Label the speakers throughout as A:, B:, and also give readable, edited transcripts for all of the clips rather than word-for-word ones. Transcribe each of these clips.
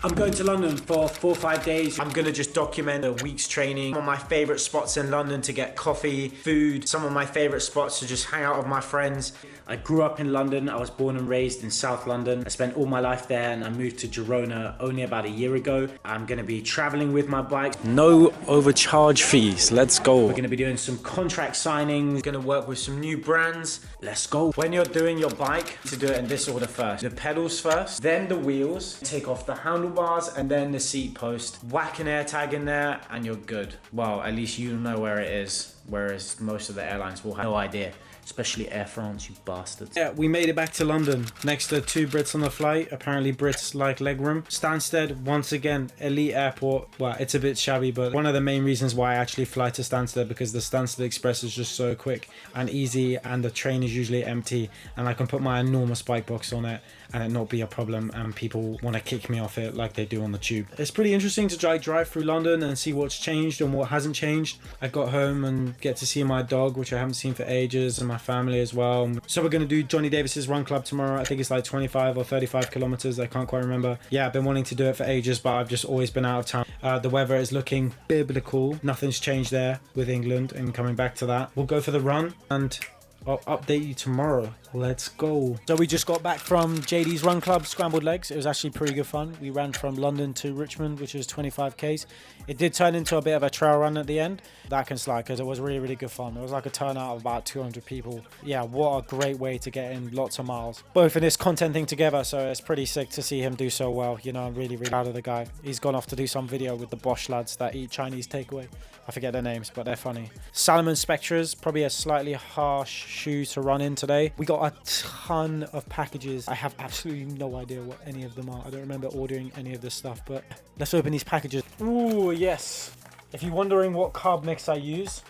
A: I'm going to London for 4 or 5 days. I'm gonna just document a week's training. Some of my favorite spots in London to get coffee, food. Some of my favorite spots to just hang out with my friends. I grew up in London. I was born and raised in South London. I spent all my life there and I moved to Girona only about a year ago. I'm gonna be traveling with my bike. No overcharge fees, let's go. We're gonna be doing some contract signings. Gonna work with some new brands. Let's go. When you're doing your bike, to do it in this order first. The pedals first, then the wheels. Take off the handlebars and then the seat post. Whack an air tag in there and you're good. Well, at least you know where it is, whereas most of the airlines will have no idea. Especially Air France, you bastards. Yeah, we made it back to London. Next to 2 Brits on the flight. Apparently Brits like legroom. Stansted, once again, elite airport. Well, it's a bit shabby, but one of the main reasons why I actually fly to Stansted, because the Stansted Express is just so quick and easy, and the train is usually empty, and I can put my enormous bike box on it and it not be a problem, and people want to kick me off it like they do on the tube. It's pretty interesting to drive through London and see what's changed and what hasn't changed. I got home and get to see my dog, which I haven't seen for ages, and my family as well. So we're going to do Johnny Davis's run club tomorrow. I think it's like 25 or 35 kilometers. I can't quite remember. Yeah, I've been wanting to do it for ages, but I've just always been out of town. The weather is looking biblical. Nothing's changed there with England, and coming back to that. We'll go for the run and I'll update you tomorrow. Let's go. So we just got back from JD's Run Club, Scrambled Legs. It was actually pretty good fun. We ran from London to Richmond, which was 25 Ks. It did turn into a bit of a trail run at the end. That can slide because it was really, really good fun. It was like a turnout of about 200 people. Yeah, what a great way to get in lots of miles. Both in this content thing together, so it's pretty sick to see him do so well. You know, I'm really, really proud of the guy. He's gone off to do some video with the Bosch lads that eat Chinese takeaway. I forget their names, but they're funny. Salomon Spectras, probably a slightly harsh shoe to run in today. We got a ton of packages. I have absolutely no idea what any of them are. I don't remember ordering any of this stuff, but let's open these packages. Ooh, yes. If you're wondering what carb mix I use,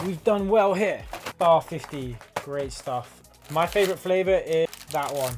A: we've done well here. Bar 50, great stuff. My favorite flavor is that one.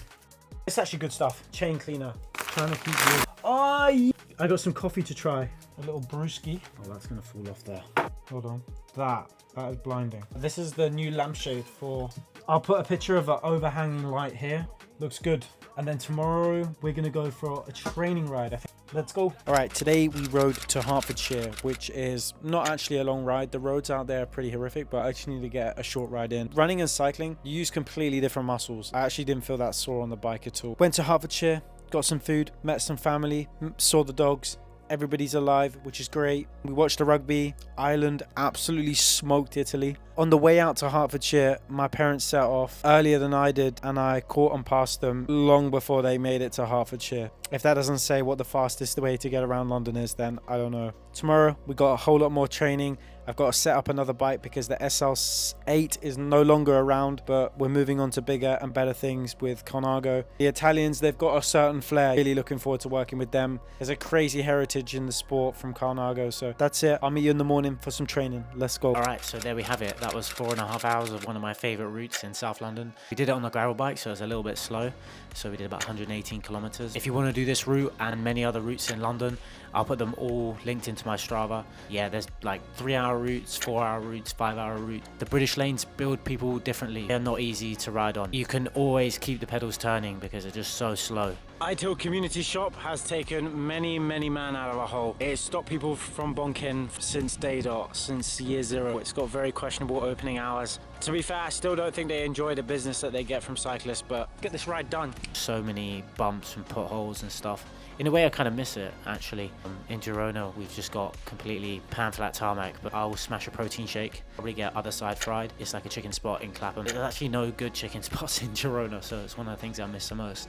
A: It's actually good stuff. Chain cleaner. Trying to keep you. Oh, yeah. I got some coffee to try. A little brewski. Oh, that's gonna fall off there. Hold on. That is blinding. This is the new lampshade for... I'll put a picture of an overhanging light here. Looks good. And then tomorrow we're gonna go for a training ride, I think. Let's go. All right, today we rode to Hertfordshire, which is not actually a long ride. The roads out there are pretty horrific, but I actually need to get a short ride in. Running and cycling, you use completely different muscles. I actually didn't feel that sore on the bike at all. Went to Hertfordshire, got some food, met some family, saw the dogs. Everybody's alive, which is great. We watched the rugby. Ireland absolutely smoked Italy. On the way out to Hertfordshire, my parents set off earlier than I did, and I caught and passed them long before they made it to Hertfordshire. If that doesn't say what the fastest way to get around London is, then I don't know. Tomorrow, we got a whole lot more training. I've got to set up another bike because the SL8 is no longer around, but we're moving on to bigger and better things with Carnago. The Italians, they've got a certain flair. Really looking forward to working with them. There's a crazy heritage in the sport from Carnago, so that's it. I'll meet you in the morning for some training. Let's go. All right, so there we have it. That was 4.5 hours of one of my favorite routes in South London. We did it on the gravel bike, so it was a little bit slow. So we did about 118 kilometers. If you want to do this route and many other routes in London, I'll put them all linked into my Strava. Yeah, there's like 3-hour routes, 4-hour routes, 5-hour routes. The British lanes build people differently. They're not easy to ride on. You can always keep the pedals turning because they're just so slow. Ideal Community Shop has taken many man out of a hole. It's stopped people from bonking since day dot, since year zero. It's got very questionable opening hours. To be fair, I still don't think they enjoy the business that they get from cyclists, but get this ride done. So many bumps and potholes and stuff. In a way, I kind of miss it, actually. In Girona, we've just got completely pan-flat tarmac, but I will smash a protein shake, probably get other side fried. It's like a chicken spot in Clapham. There's actually no good chicken spots in Girona, so it's one of the things I miss the most.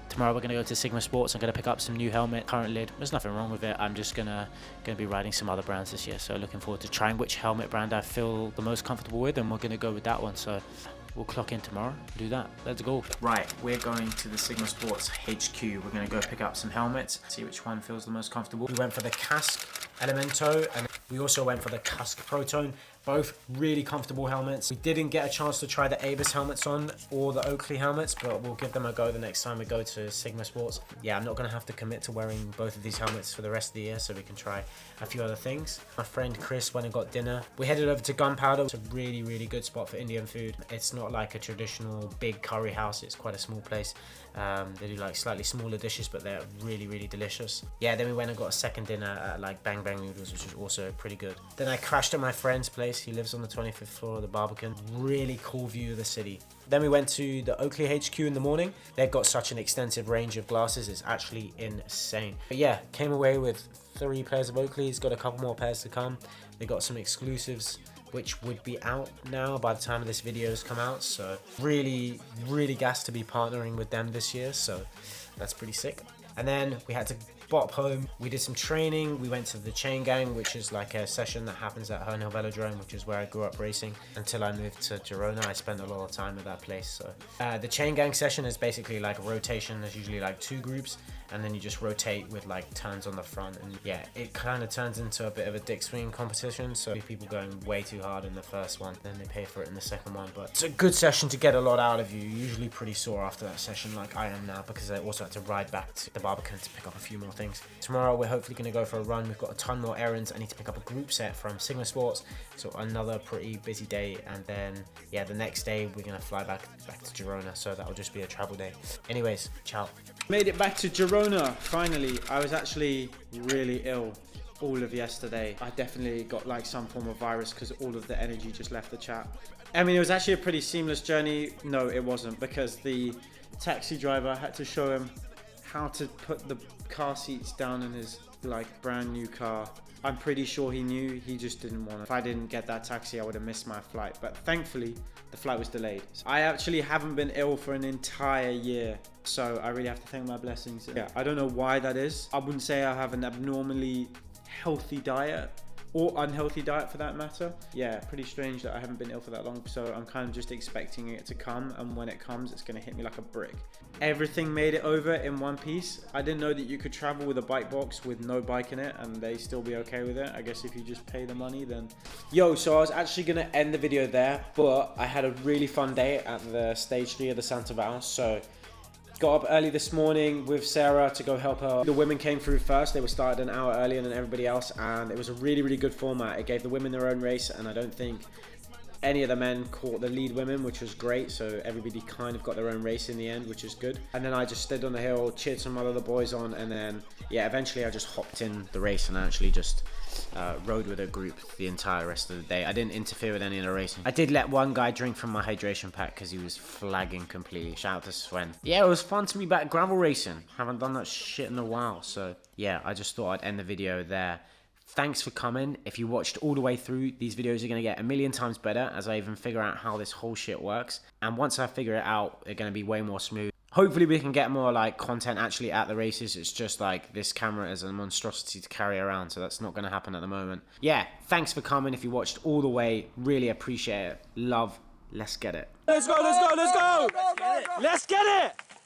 A: Tomorrow we're going to go to Sigma Sports. I'm going to pick up some new helmet, current lid. There's nothing wrong with it. I'm just going to be riding some other brands this year, so looking forward to trying which helmet brand I feel the most comfortable with, and we're going to go with that one. So we'll clock in tomorrow, do that. Let's go. Right, we're going to the Sigma Sports HQ. We're going to go pick up some helmets, see which one feels the most comfortable. We went for the Casque Elemento, and we also went for the Casque Proton. Both really comfortable helmets. We didn't get a chance to try the Avis helmets on or the Oakley helmets, but we'll give them a go the next time we go to Sigma Sports. Yeah, I'm not gonna have to commit to wearing both of these helmets for the rest of the year, so we can try a few other things. My friend Chris went and got dinner. We headed over to Gunpowder. It's a really, really good spot for Indian food. It's not like a traditional big curry house. It's quite a small place. They do like slightly smaller dishes, but they're really, really delicious. Yeah, then we went and got a second dinner at like Bang Bang Noodles, which was also pretty good. Then I crashed at my friend's place. He lives on the 25th floor of the Barbican. Really cool view of the city. Then we went to the Oakley HQ in the morning. They've got such an extensive range of glasses. It's actually insane. But yeah, came away with 3 pairs of Oakleys. Got a couple more pairs to come. They got some exclusives which would be out now by the time this video has come out. So really, really gassed to be partnering with them this year. So that's pretty sick. And then we had to bop home. We did some training. We went to the Chain Gang, which is like a session that happens at Herne Hill Velodrome, which is where I grew up racing. Until I moved to Girona, I spent a lot of time at that place. So the Chain Gang session is basically like a rotation. There's usually like 2 groups, and then you just rotate with like turns on the front. And yeah, it kind of turns into a bit of a dick swinging competition. So people going way too hard in the first one, then they pay for it in the second one. But it's a good session to get a lot out of you. You're usually pretty sore after that session, like I am now, because I also had to ride back to the Barbican to pick up a few more things. Tomorrow we're hopefully going to go for a run. We've got a ton more errands. I need to pick up a group set from Sigma Sports, so another pretty busy day. And then yeah, the next day we're going to fly back to Girona, so that'll just be a travel day. Anyways, ciao. Made it back to Girona finally. I was actually really ill all of yesterday. I definitely got like some form of virus because all of the energy just left the chat. I mean, it was actually a pretty seamless journey. No, it wasn't, because the taxi driver had to show him how to put the car seats down in his like brand new car. I'm pretty sure he knew, he just didn't want it. If I didn't get that taxi, I would have missed my flight, but thankfully the flight was delayed. I actually haven't been ill for an entire year, so I really have to thank my blessings. Yeah, I don't know why that is. I wouldn't say I have an abnormally healthy diet, or unhealthy diet for that matter. Yeah, pretty strange that I haven't been ill for that long, so I'm kind of just expecting it to come, and when it comes, it's gonna hit me like a brick. Everything made it over in one piece. I didn't know that you could travel with a bike box with no bike in it and they still be okay with it. I guess if you just pay the money, then... Yo, so I was actually gonna end the video there, but I had a really fun day at the stage 3 of the Santa Val, so got up early this morning with Sarah to go help her. The women came through first. They were started an hour earlier than everybody else, and it was a really, really good format. It gave the women their own race, and I don't think any of the men caught the lead women, which was great. So everybody kind of got their own race in the end, which is good. And then I just stood on the hill, cheered some other boys on, and then yeah, eventually I just hopped in the race and I actually just rode with a group the entire rest of the day. I didn't interfere with any of the racing. I did let one guy drink from my hydration pack because he was flagging completely. Shout out to Sven. Yeah, it was fun to be back gravel racing. Haven't done that shit in a while. So yeah, I just thought I'd end the video there. Thanks for coming. If you watched all the way through, these videos are going to get a million times better as I even figure out how this whole shit works. And once I figure it out, they're going to be way more smooth. Hopefully we can get more like content actually at the races. It's just like this camera is a monstrosity to carry around, so that's not going to happen at the moment. Yeah, thanks for coming. If you watched all the way, really appreciate it. Love. Let's get it. Let's go, let's go, let's go. Let's get it.